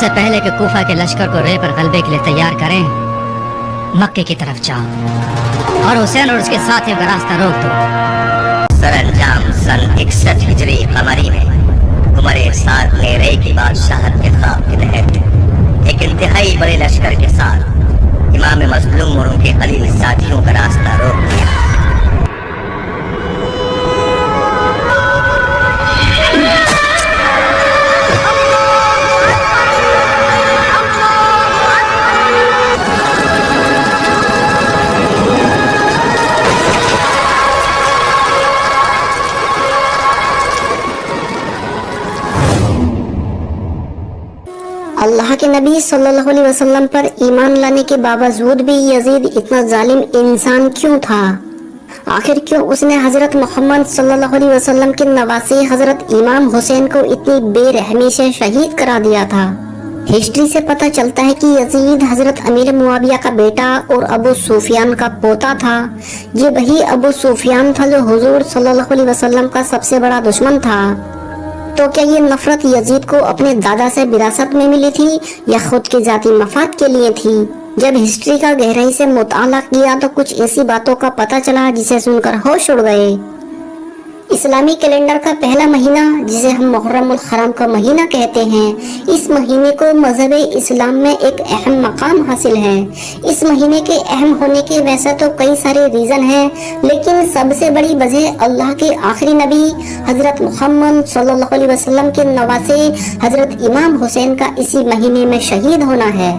سے پہلے کہ کوفہ کے لشکر کو رے پر غلبے کے لیے تیار کریں، مکے کی طرف جاؤ اور حسین اور اس کے ساتھیوں کا راستہ روک دو۔ سر انجام سن 61 ہجری قمری میں عمر سعد نے رے کی بادشاہت کے خواب کے تحت ایک انتہائی بڑے لشکر کے ساتھ امام مظلوم اور ان کے قلیل ساتھیوں کا راستہ روک دیا۔ اللہ کے نبی صلی اللہ علیہ وسلم پر ایمان لانے کے باوجود بھی یزید اتنا ظالم انسان کیوں تھا؟ آخر کیوں اس نے حضرت محمد صلی اللہ علیہ وسلم کے نواسے حضرت امام حسین کو اتنی بے رحمی سے شہید کرا دیا تھا؟ ہسٹری سے پتہ چلتا ہے کہ یزید حضرت امیر معاویہ کا بیٹا اور ابو سفیان کا پوتا تھا۔ یہ وہی ابو سفیان تھا جو حضور صلی اللہ علیہ وسلم کا سب سے بڑا دشمن تھا۔ تو کیا یہ نفرت یزید کو اپنے دادا سے وراثت میں ملی تھی یا خود کے ذاتی مفاد کے لیے تھی؟ جب ہسٹری کا گہرائی سے مطالعہ کیا تو کچھ ایسی باتوں کا پتہ چلا جسے سن کر ہوش اڑ گئے۔ اسلامی کیلنڈر کا پہلا مہینہ جسے ہم محرم الحرام کا مہینہ کہتے ہیں، اس مہینے کو مذہب اسلام میں ایک اہم مقام حاصل ہے۔ اس مہینے کے اہم ہونے کے ویسے تو کئی سارے ریزن ہیں، لیکن سب سے بڑی وجہ اللہ کے آخری نبی حضرت محمد صلی اللہ علیہ وسلم کے نواسے حضرت امام حسین کا اسی مہینے میں شہید ہونا ہے۔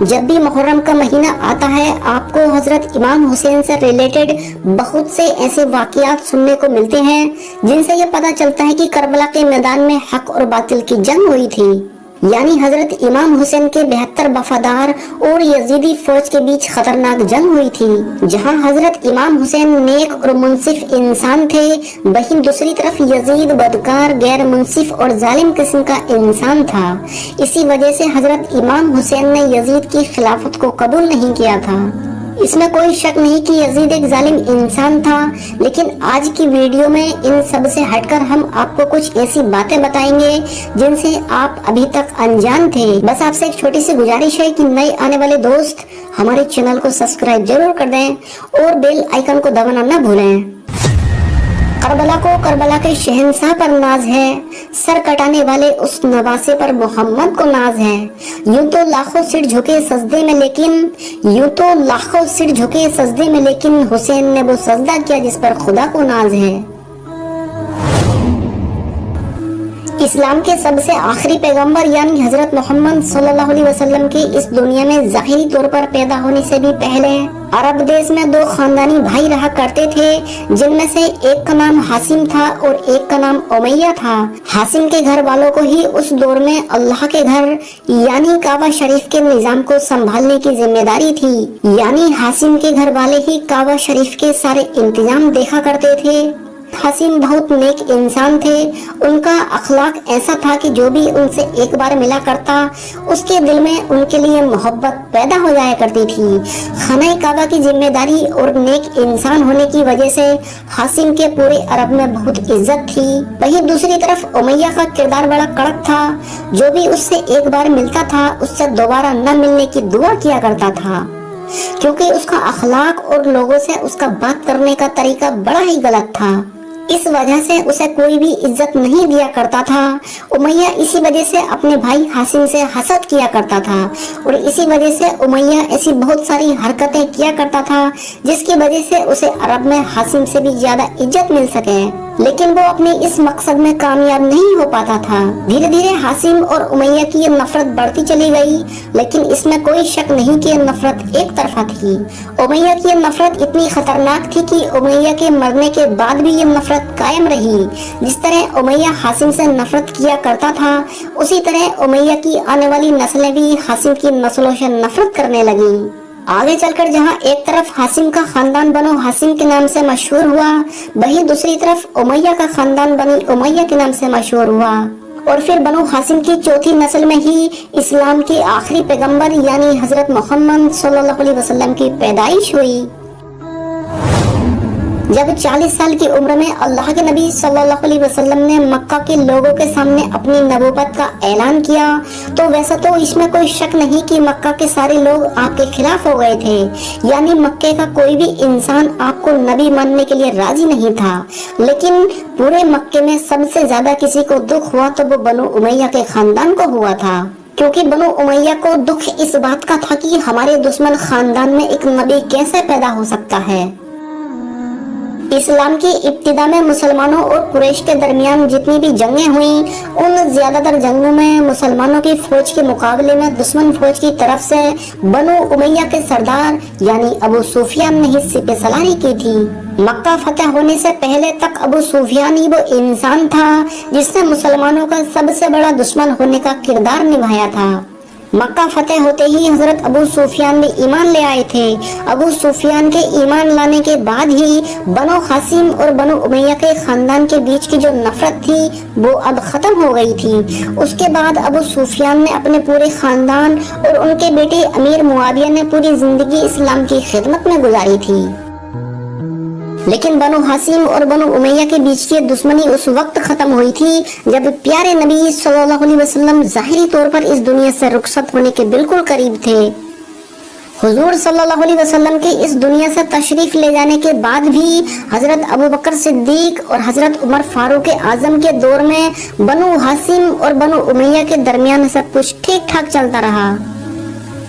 جب بھی محرم کا مہینہ آتا ہے آپ کو حضرت امام حسین سے ریلیٹڈ بہت سے ایسے واقعات سننے کو ملتے ہیں جن سے یہ پتہ چلتا ہے کہ کربلا کے میدان میں حق اور باطل کی جنگ ہوئی تھی، یعنی حضرت امام حسین کے 72 وفادار اور یزیدی فوج کے بیچ خطرناک جنگ ہوئی تھی، جہاں حضرت امام حسین نیک اور منصف انسان تھے، وہیں دوسری طرف یزید بدکار، غیر منصف اور ظالم قسم کا انسان تھا۔ اسی وجہ سے حضرت امام حسین نے یزید کی خلافت کو قبول نہیں کیا تھا۔ اس میں کوئی شک نہیں کہ یزید ایک ظالم انسان تھا، لیکن آج کی ویڈیو میں ان سب سے ہٹ کر ہم آپ کو کچھ ایسی باتیں بتائیں گے جن سے آپ ابھی تک انجان تھے۔ بس آپ سے ایک چھوٹی سی گزارش ہے کہ نئے آنے والے دوست ہمارے چینل کو سبسکرائب ضرور کر دیں اور بیل آئیکن کو دبانا نہ بھولیں۔ کربلا کو کربلا کے شہنشاہ پر ناز ہے، سر کٹانے والے اس نواسے پر محمد کو ناز ہے۔ یوں تو لاکھوں سر جھکے سجدے میں لیکن حسین نے وہ سجدہ کیا جس پر خدا کو ناز ہے۔ اسلام کے سب سے آخری پیغمبر یعنی حضرت محمد صلی اللہ علیہ وسلم کے اس دنیا میں ظاہری طور پر پیدا ہونے سے بھی پہلے عرب دیش میں 2 خاندانی بھائی رہا کرتے تھے، جن میں سے ایک کا نام حاسم تھا اور ایک کا نام امیہ تھا۔ حاسم کے گھر والوں کو ہی اس دور میں اللہ کے گھر یعنی کعبہ شریف کے نظام کو سنبھالنے کی ذمہ داری تھی، یعنی حاسم کے گھر والے ہی کعبہ شریف کے سارے انتظام دیکھا کرتے تھے۔ حاسم بہت نیک انسان تھے، ان کا اخلاق ایسا تھا کہ جو بھی ان سے ایک بار ملا کرتا اس کے دل میں ان کے لیے محبت پیدا ہو جایا کرتی تھی۔ خانہ کعبہ کی ذمہ داری اور نیک انسان ہونے کی وجہ سے حاسم کے پورے عرب میں بہت عزت تھی۔ وہیں دوسری طرف امیہ کا کردار بڑا کڑک تھا، جو بھی اس سے ایک بار ملتا تھا اس سے دوبارہ نہ ملنے کی دعا کیا کرتا تھا، کیونکہ اس کا اخلاق اور لوگوں سے اس کا بات کرنے کا طریقہ بڑا ہی غلط تھا۔ اس وجہ سے اسے کوئی بھی عزت نہیں دیا کرتا تھا۔ امیہ اسی وجہ سے اپنے بھائی حاسم سے حسد کیا کرتا تھا اور اسی وجہ سے امیہ ایسی بہت ساری حرکتیں کیا کرتا تھا جس کی وجہ سے اسے عرب میں حاسم سے بھی زیادہ عزت مل سکے، لیکن وہ اپنے اس مقصد میں کامیاب نہیں ہو پاتا تھا۔ دھیرے دھیرے حاسم اور امیہ کی یہ نفرت بڑھتی چلی گئی، لیکن اس میں کوئی شک نہیں کہ یہ نفرت ایک طرفہ تھی۔ امیہ کی یہ نفرت اتنی خطرناک تھی کہ امیہ کے مرنے کے بعد بھی یہ نفرت قائم رہی۔ جس طرح امیہ حاسم سے نفرت کیا کرتا تھا، اسی طرح امیہ کی آنے والی نسلیں بھی حاسم کی نسلوں سے نفرت کرنے لگیں۔ آگے چل کر جہاں ایک طرف حاسم کا خاندان بنو حاسم کے نام سے مشہور ہوا، وہیں دوسری طرف امیہ کا خاندان بنی امیہ کے نام سے مشہور ہوا، اور پھر بنو حاسم کی چوتھی نسل میں ہی اسلام کے آخری پیغمبر یعنی حضرت محمد صلی اللہ علیہ وسلم کی پیدائش ہوئی۔ जब 40 साल की उम्र में अल्लाह के नबी सल्लल्लाहु अलैहि वसल्लम ने मक्का के लोगों के सामने अपनी नबूवत का ऐलान किया, तो वैसा तो इसमें कोई शक नहीं कि मक्का के सारे लोग आपके खिलाफ हो गए थे। यानी मक्के का कोई भी इंसान आपको नबी मानने के लिए राजी नहीं था। लेकिन पूरे मक्के में सबसे ज्यादा किसी को दुख हुआ तो वो बनु उमैया के खानदान को हुआ था, क्योंकि बनु उमैया को दुख इस बात का था कि हमारे दुश्मन खानदान में एक नबी कैसे पैदा हो सकता है। इस्लाम की इब्तिदा में मुसलमानों और कुरैश के दरमियान जितनी भी जंगें हुई, उन ज्यादातर जंगों में मुसलमानों की फौज के मुकाबले में दुश्मन फौज की तरफ से बनु उमैया के सरदार यानी अबू सुफियान ने ही सिपह सलारी की थी। मक्का फतेह होने से पहले तक अबू सुफियान ही वो इंसान था जिसने मुसलमानों का सबसे बड़ा दुश्मन होने का किरदार निभाया था। मक्का फतेह होते ही हजरत अबू सुफियान भी ईमान ले आए थे। अबू सुफियान के ईमान लाने के बाद ही बनो हासिम और बनो उमैया के खानदान के बीच की जो नफरत थी वो अब खत्म हो गई थी। उसके बाद अबू सुफियान ने अपने पूरे खानदान और उनके बेटे अमीर मुआविया ने पूरी जिंदगी इस्लाम की खिदमत में गुजारी थी। लेकिन बनु हासिम और बनु उमैया के बीच की दुश्मनी उस वक्त खत्म हुई थी जब प्यारे नबी सल्लल्लाहु अलैहि वसल्लम जाहिरी तौर पर इस दुनिया से रुखसत होने के बिल्कुल करीब थे। हुजूर सल्लल्लाहु अलैहि वसल्लम के इस दुनिया से तशरीफ ले जाने के बाद भी हजरत अबू बकर सिद्दीक और हजरत उमर फारूक आजम के दौर में बनु हासिम और बनु उमैया के दरमियान सब कुछ ठीक ठाक चलता रहा।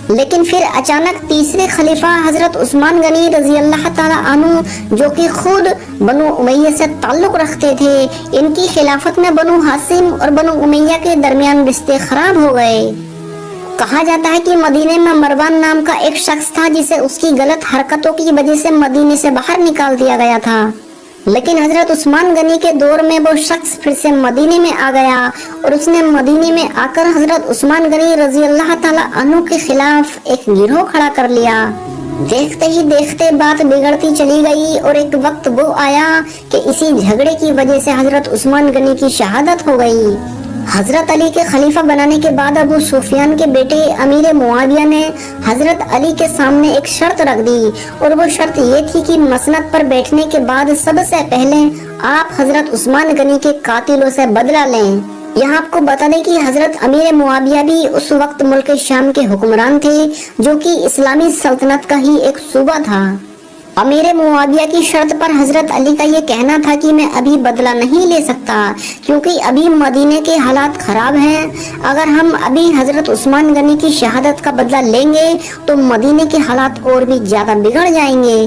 लेकिन फिर अचानक तीसरे खलीफा हजरत उस्मान गनी रजी अल्लाह ताला अन्हु, जो कि खुद बनु उमैया से ताल्लुक रखते थे, इनकी खिलाफत में बनु हासिम और बनु उमैया के दरमियान रिश्ते खराब हो गए। कहा जाता है कि मदीने में मरवान नाम का एक शख्स था जिसे उसकी गलत हरकतों की वजह से मदीने से बाहर निकाल दिया गया था। लेकिन हजरत उस्मान गनी के दौर में वो शख्स फिर से मदीने में आ गया और उसने मदीने में आकर हजरत उस्मान गनी रजी अल्लाह ताला अन्हु के खिलाफ एक गिरोह खड़ा कर लिया। देखते ही देखते बात बिगड़ती चली गई और एक वक्त वो आया कि इसी झगड़े की वजह से हजरत उस्मान गनी की शहादत हो गई। हजरत अली के खलीफा बनाने के बाद अबू सुफियान के बेटे अमीर मुआविया ने हजरत अली के सामने एक शर्त रख दी और वो शर्त ये थी कि मसनद पर बैठने के बाद सबसे पहले आप हजरत उस्मान गनी के कातिलों से बदला लें। यहाँ आपको बता दें कि हजरत अमीर मुआविया भी उस वक्त मुल्क शाम के हुक्मरान थे, जो कि इस्लामी सल्तनत का ही एक सूबा था। अमीर मुआविया की शर्त पर हजरत अली का ये कहना था कि मैं अभी बदला नहीं ले सकता, क्योंकि अभी मदीने के हालात खराब हैं। अगर हम अभी हजरत उस्मान गनी की शहादत का बदला लेंगे तो मदीने के हालात और भी ज्यादा बिगड़ जाएंगे।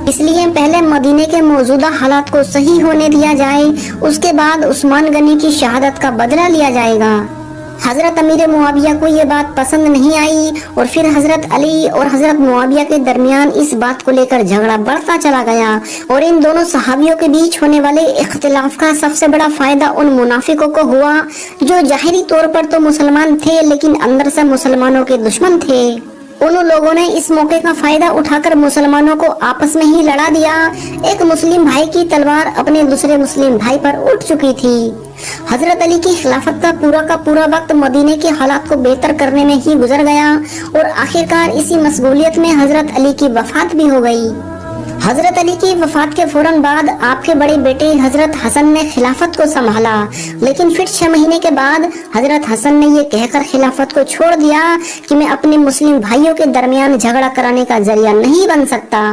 इसलिए पहले मदीने के मौजूदा हालात को सही होने दिया जाए, उसके बाद उस्मान गनी की शहादत का बदला लिया जाएगा। हजरत अमीर मुआविया को ये बात पसंद नहीं आई और फिर हजरत अली और हजरत मुआविया के दरमियान इस बात को लेकर झगड़ा बढ़ता चला गया और इन दोनों सहाबियों के बीच होने वाले इख्तिलाफ का सबसे बड़ा फायदा उन मुनाफिकों को हुआ जो जाहिरी तौर पर तो मुसलमान थे लेकिन अंदर से मुसलमानों के दुश्मन थे। उन लोगों ने इस मौके का फायदा उठाकर मुसलमानों को आपस में ही लड़ा दिया। एक मुस्लिम भाई की तलवार अपने दूसरे मुस्लिम भाई पर उठ चुकी थी। हजरत अली की खिलाफत का पूरा वक्त मदीने के हालात को बेहतर करने में ही गुजर गया और आखिरकार इसी मशगूलियत में हजरत अली की वफात भी हो गई। हजरत अली की वफात के फौरन बाद आपके बड़े बेटे हजरत हसन ने खिलाफत को संभाला, लेकिन फिर 6 महीने के बाद हजरत हसन ने ये कहकर खिलाफत को छोड़ दिया कि मैं अपने मुस्लिम भाइयों के दरमियान झगड़ा कराने का जरिया नहीं बन सकता।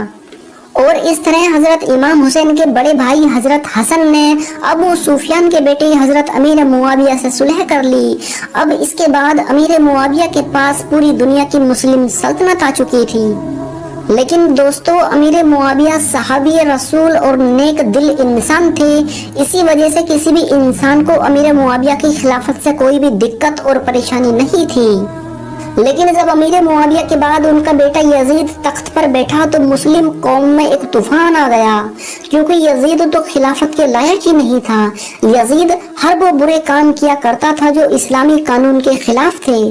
और इस तरह हजरत इमाम हुसैन के बड़े भाई हजरत हसन ने अबू सुफियान के बेटे हजरत अमीर मुआविया से सुलह कर ली। अब इसके बाद अमीर मुआविया के पास पूरी दुनिया की मुस्लिम सल्तनत आ चुकी थी। लेकिन दोस्तों, अमीर मुआविया सहाबी रसूल और नेक दिल इंसान थे। इसी वजह से किसी भी इंसान को अमीर मुआविया की खिलाफत से कोई भी दिक्कत और परेशानी नहीं थी। लेकिन जब अमीर मुआविया के बाद उनका बेटा यजीद तख्त पर बैठा तो मुस्लिम कौम में एक तूफान आ गया, क्योंकि यजीद तो खिलाफत के लायक ही नहीं था। यजीद हर वो बुरे काम किया करता था जो इस्लामी कानून के खिलाफ थे।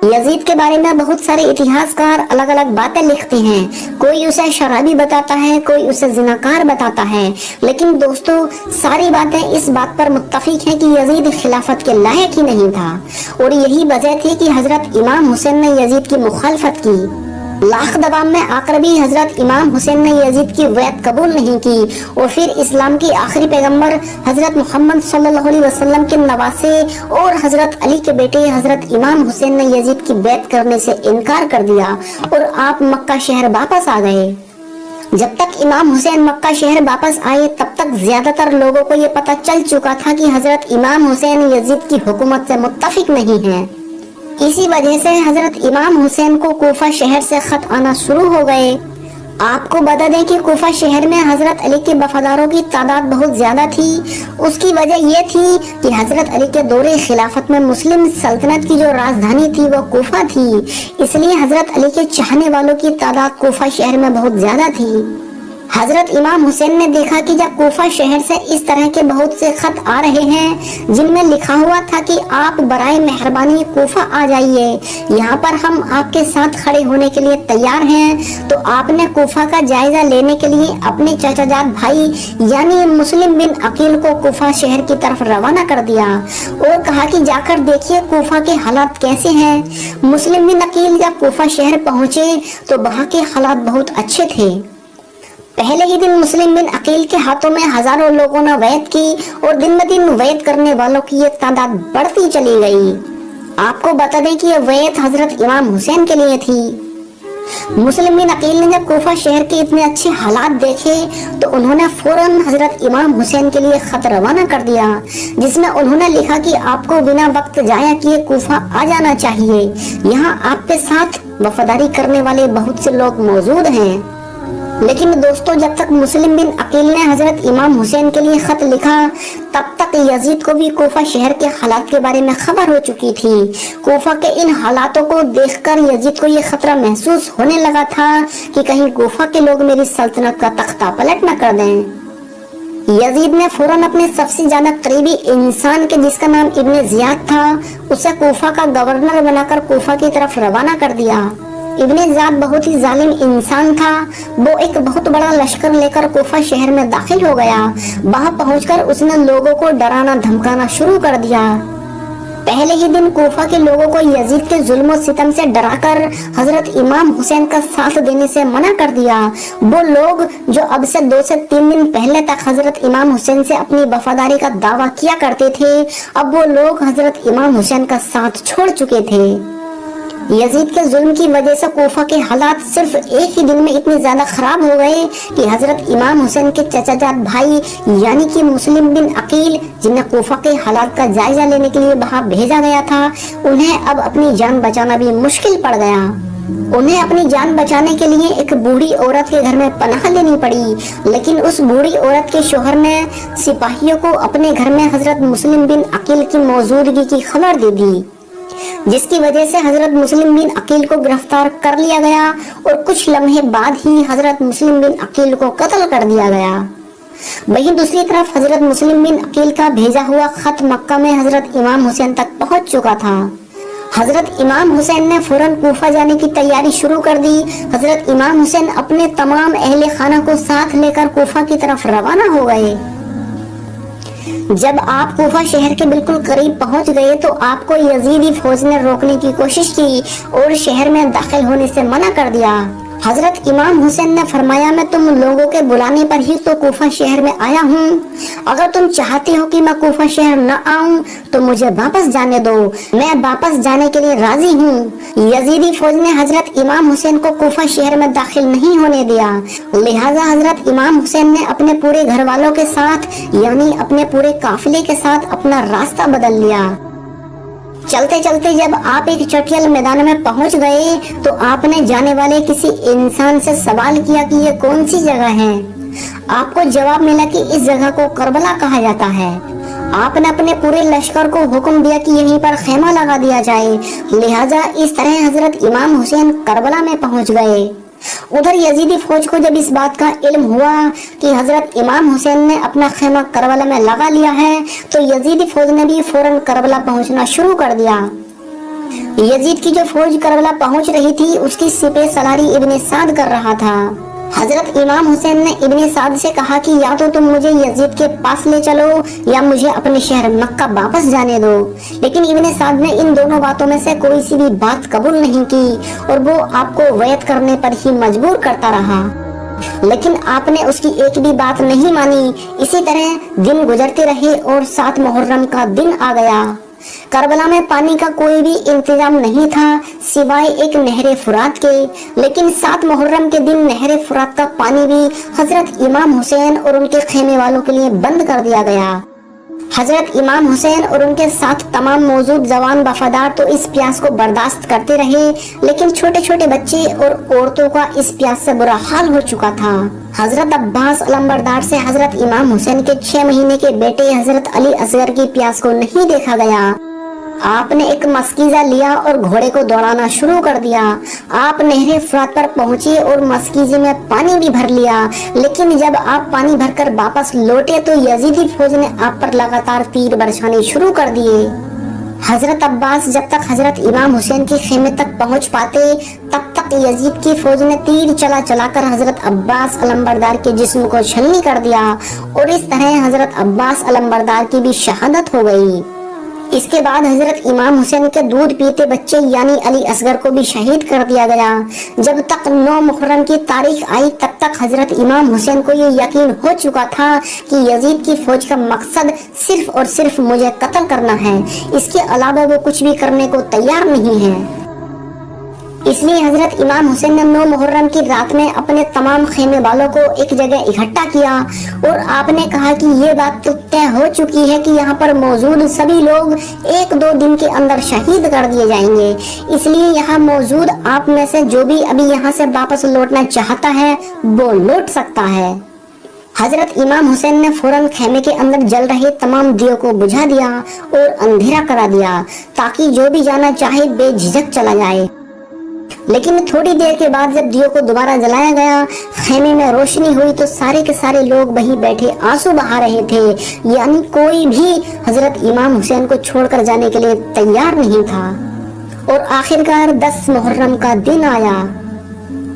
यजीद के बारे में बहुत सारे इतिहासकार अलग अलग बातें लिखते हैं। कोई उसे शराबी बताता है, कोई उसे जिनाकार बताता है, लेकिन दोस्तों सारी बातें इस बात पर मुत्तफिक हैं कि यजीद खिलाफत के लायक ही नहीं था। और यही वजह थी कि हजरत इमाम हुसैन ने यजीद की मुखालफत की। लाख दबाव में आकर भी हजरत इमाम हुसैन ने यजीद की बैत कबूल नहीं की और फिर इस्लाम की आखिरी पैगंबर हजरत मोहम्मद सल्लल्लाहु अलैहि वसल्लम के नवासे और हजरत अली के बेटे हजरत इमाम हुसैन ने यजीद की बैत करने से इनकार कर दिया और आप मक्का शहर वापस आ गए। जब तक इमाम हुसैन मक्का शहर वापस आए तब तक ज्यादातर लोगों को ये पता चल चुका था कि हजरत इमाम हुसैन यजीद की हुकूमत से मुत्तफिक नहीं है। इसी वजह से हजरत इमाम हुसैन को कूफा शहर से खत आना शुरू हो गए। आपको बता दें कि कूफा शहर में हजरत अली के वफादारों की तादाद बहुत ज्यादा थी। उसकी वजह यह थी कि हजरत अली के दौरे खिलाफत में मुस्लिम सल्तनत की जो राजधानी थी वो कूफा थी, इसलिए हजरत अली के चाहने वालों की तादाद कूफा शहर में बहुत ज्यादा थी। हजरत इमाम हुसैन ने देखा कि जब कूफा शहर से इस तरह के बहुत से खत आ रहे हैं जिनमें लिखा हुआ था कि आप बराए मेहरबानी कूफा आ जाइए, यहाँ पर हम आपके साथ खड़े होने के लिए तैयार हैं, तो आपने कूफा का जायजा लेने के लिए अपने चाचाजाद भाई यानी मुस्लिम बिन अकील को कूफा शहर की तरफ रवाना कर दिया और कहा कि जाकर देखिए कूफा के हालात कैसे हैं। मुस्लिम बिन अकील जब कूफा शहर पहुंचे तो वहाँ के हालात बहुत अच्छे थे। पहले ही दिन मुस्लिम बिन अकील के हाथों में हजारों लोगों ने बैत की और दिन ब दिन बैत करने वालों की ये तादाद बढ़ती चली गई। आपको बता दें कि ये बैत हजरत इमाम हुसैन के लिए थी। मुस्लिम बिन अकील ने जब कूफा शहर के इतने अच्छे हालात देखे तो उन्होंने फौरन हजरत इमाम हुसैन के लिए खत रवाना कर दिया, जिसमें उन्होंने लिखा कि आपको बिना वक्त जाया किए कूफा आ जाना चाहिए। यहाँ आपके साथ वफादारी करने वाले बहुत से लोग मौजूद हैं। लेकिन दोस्तों, जब तक मुस्लिम बिन अकील ने हजरत इमाम हुसैन के लिए खत लिखा तब तक यजीद को भी कूफा शहर के हालात के बारे में खबर हो चुकी थी। कूफा के इन हालातों को देखकर यजीद को ये खतरा महसूस होने लगा था कि कहीं कूफा के लोग मेरी सल्तनत का तख्ता पलट न कर दें। यजीद ने फौरन अपने सबसे ज्यादा करीबी इंसान के जिसका नाम इब्ने जियाद था उसे कूफा का गवर्नर बनाकर कूफा की तरफ रवाना कर दिया। इब्ने ज़ियाद बहुत ही जालिम इंसान था। वो एक बहुत बड़ा लश्कर लेकर कूफा शहर में दाखिल हो गया। वहां पहुंचकर उसने लोगों को डराना धमकाना शुरू कर दिया। पहले ही दिन कूफा के लोगों को यजीद के जुल्म और सितम से डराकर हजरत इमाम हुसैन का साथ देने से मना कर दिया। वो लोग जो अब से 2 से 3 दिन पहले तक हजरत इमाम हुसैन से अपनी वफादारी का दावा किया करते थे, अब वो लोग हजरत इमाम हुसैन का साथ छोड़ चुके थे। यजीद के जुल्म की वजह से कूफा के हालात सिर्फ एक ही दिन में इतने ज्यादा खराब हो गए कि हजरत इमाम हुसैन के चचाजाद भाई यानी कि मुस्लिम बिन अकील, जिन्हें कूफा के हालात का जायजा लेने के लिए वहां भेजा गया था, उन्हें अब अपनी जान बचाना भी मुश्किल पड़ गया। उन्हें अपनी जान बचाने के लिए एक बूढ़ी औरत के घर में पनाह लेनी पड़ी, लेकिन उस बूढ़ी औरत के शोहर ने सिपाहियों को अपने घर में हजरत मुस्लिम बिन अकील की मौजूदगी की खबर दे दी, जिसकी वजह से हजरत मुस्लिम बिन अकील को गिरफ्तार कर लिया गया और कुछ लम्हे बाद ही हजरत मुस्लिम बिन अकील को कत्ल कर दिया गया। वहीं दूसरी तरफ हजरत मुस्लिम बिन अकील का भेजा हुआ खत मक्का में हजरत इमाम हुसैन तक पहुंच चुका था। हजरत इमाम हुसैन ने फौरन कूफा जाने की तैयारी शुरू कर दी। हजरत इमाम हुसैन अपने तमाम अहले खाना को साथ लेकर कूफा की तरफ रवाना हो गए। जब आप कूफा शहर के बिल्कुल करीब पहुंच गए तो आपको यजीदी फौज ने रोकने की कोशिश की और शहर में दाखिल होने से मना कर दिया। हजरत इमाम हुसैन ने फरमाया, मैं तुम लोगों के बुलाने पर ही तो कूफा शहर में आया हूँ। अगर तुम चाहते हो कि मैं कूफा शहर न आऊँ तो मुझे वापस जाने दो, मैं वापस जाने के लिए राजी हूँ। यजीदी फौज ने हजरत इमाम हुसैन को कूफा शहर में दाखिल नहीं होने दिया, लिहाजा हजरत इमाम हुसैन ने अपने पूरे घर वालों के साथ यानी अपने पूरे काफिले के साथ अपना रास्ता बदल लिया। चलते चलते जब आप एक चटियल मैदान में पहुंच गए तो आपने जाने वाले किसी इंसान से सवाल किया कि ये कौन सी जगह है। आपको जवाब मिला कि इस जगह को करबला कहा जाता है। आपने अपने पूरे लश्कर को हुक्म दिया कि यहीं पर खेमा लगा दिया जाए, लिहाजा इस तरह हजरत इमाम हुसैन करबला में पहुंच गए। उधर यजीदी फौज को जब इस बात का इल्म हुआ कि हजरत इमाम हुसैन ने अपना खेमा करबला में लगा लिया है तो यजीदी फौज ने भी फौरन करबला पहुंचना शुरू कर दिया। यजीद की जो फौज करबला पहुंच रही थी उसकी सिपह सलारी इब्ने साद कर रहा था। حضرت امام حسین نے ابن سعد سے کہا کہ یا تو تم مجھے یزید کے پاس لے چلو یا مجھے اپنے شہر مکہ واپس جانے دو، لیکن ابن سعد نے ان دونوں باتوں میں سے کوئی سی بھی بات قبول نہیں کی اور وہ آپ کو بیعت کرنے پر ہی مجبور کرتا رہا، لیکن آپ نے اس کی ایک بھی بات نہیں مانی۔ اسی طرح دن گزرتے رہے اور 7 محرم کا دن آ گیا۔ کربلا میں پانی کا کوئی بھی انتظام نہیں تھا سوائے ایک نہر فرات کے، لیکن 7 محرم کے دن نہر فرات کا پانی بھی حضرت امام حسین اور ان کے خیمے والوں کے لیے بند کر دیا گیا۔ حضرت امام حسین اور ان کے ساتھ تمام موجود جوان وفادار تو اس پیاس کو برداشت کرتے رہے، لیکن چھوٹے چھوٹے بچے اور عورتوں کا اس پیاس سے برا حال ہو چکا تھا۔ حضرت عباس علمبردار سے حضرت امام حسین کے 6 مہینے کے بیٹے حضرت علی اصغر کی پیاس کو نہیں دیکھا گیا۔ آپ نے ایک مسکیزہ لیا اور گھوڑے کو دوڑانا شروع کر دیا۔ آپ نہر فرات پر پہنچے اور مسکیزے میں پانی بھی بھر لیا، لیکن جب آپ پانی بھر کر واپس لوٹے تو یزیدی فوج نے آپ پر لگاتار تیر برسانے شروع کر دیے۔ حضرت عباس جب تک حضرت امام حسین کے خیمے تک پہنچ پاتے تب تک یزید کی فوج نے تیر چلا چلا کر حضرت عباس علمبردار کے جسم کو چھلنی کر دیا اور اس طرح حضرت عباس علمبردار کی بھی شہادت ہو گئی۔ اس کے بعد حضرت امام حسین کے دودھ پیتے بچے یعنی علی اصغر کو بھی شہید کر دیا گیا۔ جب تک 9 محرم کی تاریخ آئی تب تک حضرت امام حسین کو یہ یقین ہو چکا تھا کہ یزید کی فوج کا مقصد صرف اور صرف مجھے قتل کرنا ہے، اس کے علاوہ وہ کچھ بھی کرنے کو تیار نہیں ہے۔ اس لیے حضرت امام حسین نے 9 محرم کی رات میں اپنے تمام خیمے والوں کو ایک جگہ اکٹھا کیا اور آپ نے کہا کہ یہ بات تو طے ہو چکی ہے کہ یہاں پر موجود سبھی لوگ 1-2 دن کے اندر شہید کر دیے جائیں گے، اس لیے یہاں موجود آپ میں سے جو بھی ابھی یہاں سے واپس لوٹنا چاہتا ہے وہ لوٹ سکتا ہے۔ حضرت امام حسین نے فوراً خیمے کے اندر جل رہے تمام دیوں کو بجھا دیا اور اندھیرا کرا دیا تاکہ جو بھی جانا چاہے بے جھجک چلا جائے، لیکن تھوڑی دیر کے بعد جب دیوں کو دوبارہ جلایا گیا، خیمے میں روشنی ہوئی تو سارے کے سارے لوگ وہیں بیٹھے آنسو بہا رہے تھے، یعنی کوئی بھی حضرت امام حسین کو چھوڑ کر جانے کے لیے تیار نہیں تھا۔ اور آخرکار 10 محرم کا دن آیا۔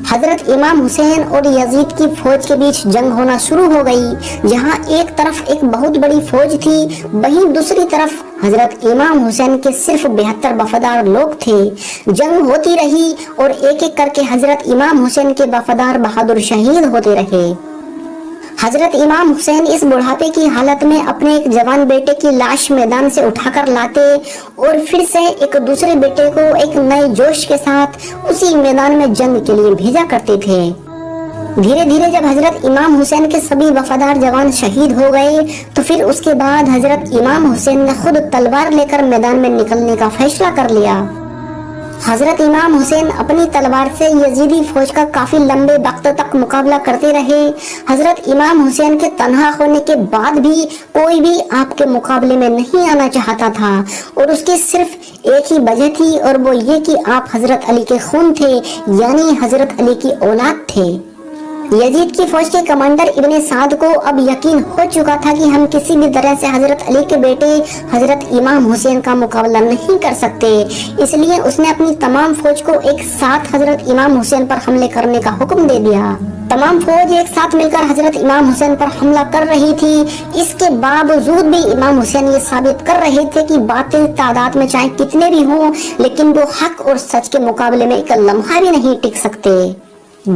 حضرت امام حسین اور یزید کی فوج کے بیچ جنگ ہونا شروع ہو گئی، جہاں ایک طرف ایک بہت بڑی فوج تھی، وہیں دوسری طرف حضرت امام حسین کے صرف 72 وفادار لوگ تھے۔ جنگ ہوتی رہی اور ایک ایک کر کے حضرت امام حسین کے وفادار بہادر شہید ہوتے رہے۔ حضرت امام حسین اس بڑھاپے کی حالت میں اپنے ایک جوان بیٹے کی لاش میدان سے اٹھا کر لاتے اور پھر سے ایک دوسرے بیٹے کو ایک نئے جوش کے ساتھ اسی میدان میں جنگ کے لیے بھیجا کرتے تھے۔ دھیرے دھیرے جب حضرت امام حسین کے سبھی وفادار جوان شہید ہو گئے تو پھر اس کے بعد حضرت امام حسین نے خود تلوار لے کر میدان میں نکلنے کا فیصلہ کر لیا۔ حضرت امام حسین اپنی تلوار سے یزیدی فوج کا کافی لمبے وقت تک مقابلہ کرتے رہے۔ حضرت امام حسین کے تنہا ہونے کے بعد بھی کوئی بھی آپ کے مقابلے میں نہیں آنا چاہتا تھا، اور اس کی صرف ایک ہی وجہ تھی اور وہ یہ کہ آپ حضرت علی کے خون تھے، یعنی حضرت علی کی اولاد تھے۔ یزید کی فوج کے کمانڈر ابن سعد کو اب یقین ہو چکا تھا کہ ہم کسی بھی طرح سے حضرت علی کے بیٹے حضرت امام حسین کا مقابلہ نہیں کر سکتے، اس لیے اس نے اپنی تمام فوج کو ایک ساتھ حضرت امام حسین پر حملے کرنے کا حکم دے دیا۔ تمام فوج ایک ساتھ مل کر حضرت امام حسین پر حملہ کر رہی تھی۔ اس کے باوجود بھی امام حسین یہ ثابت کر رہے تھے کہ باطل تعداد میں چاہے کتنے بھی ہوں لیکن وہ حق اور سچ کے مقابلے میں ایک لمحہ بھی نہیں ٹک سکتے۔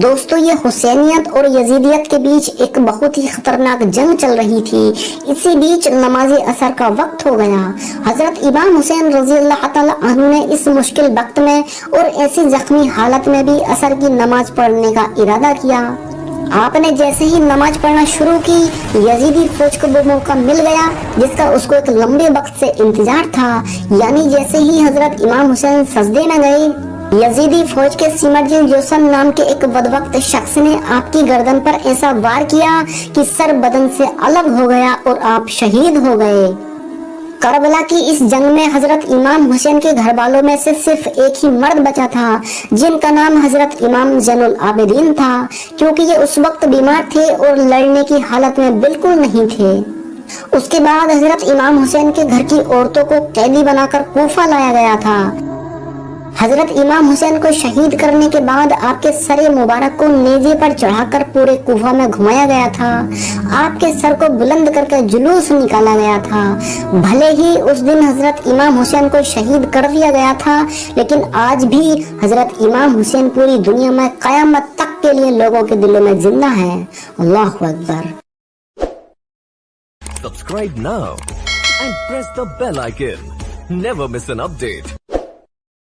دوستو، یہ حسینیت اور یزیدیت کے بیچ ایک بہت ہی خطرناک جنگ چل رہی تھی۔ اسی بیچ نماز عصر کا وقت ہو گیا۔ حضرت امام حسین رضی اللہ تعالی عنہ نے اس مشکل وقت میں اور ایسی زخمی حالت میں بھی عصر کی نماز پڑھنے کا ارادہ کیا۔ آپ نے جیسے ہی نماز پڑھنا شروع کی، یزیدی فوج کو وہ موقع مل گیا جس کا اس کو ایک لمبے وقت سے انتظار تھا، یعنی جیسے ہی حضرت امام حسین سجدے میں گئے، یزیدی فوج کے سمرجن جوسن نام کے ایک بدبخت شخص نے آپ کی گردن پر ایسا وار کیا کہ سر بدن سے الگ ہو گیا اور آپ شہید ہو گئے۔ کربلا کی اس جنگ میں حضرت امام حسین کے گھر والوں میں سے صرف ایک ہی مرد بچا تھا جن کا نام حضرت امام زین العابدین تھا، کیونکہ یہ اس وقت بیمار تھے اور لڑنے کی حالت میں بالکل نہیں تھے۔ اس کے بعد حضرت امام حسین کے گھر کی عورتوں کو قیدی بنا کر کوفہ لایا گیا تھا۔ हजरत इमाम हुसैन को शहीद करने के बाद आपके सर मुबारक को नेजे पर चढ़ाकर पूरे कूफा में घुमाया गया था। आपके सर को बुलंद करके जुलूस निकाला गया था। भले ही उस दिन हजरत इमाम हुसैन को शहीद कर दिया गया था, लेकिन आज भी हजरत इमाम हुसैन पूरी दुनिया में कयामत तक के लिए लोगों के दिलों में जिंदा है। अल्लाहु Akbar. Subscribe now and press the bell icon. Never miss an update.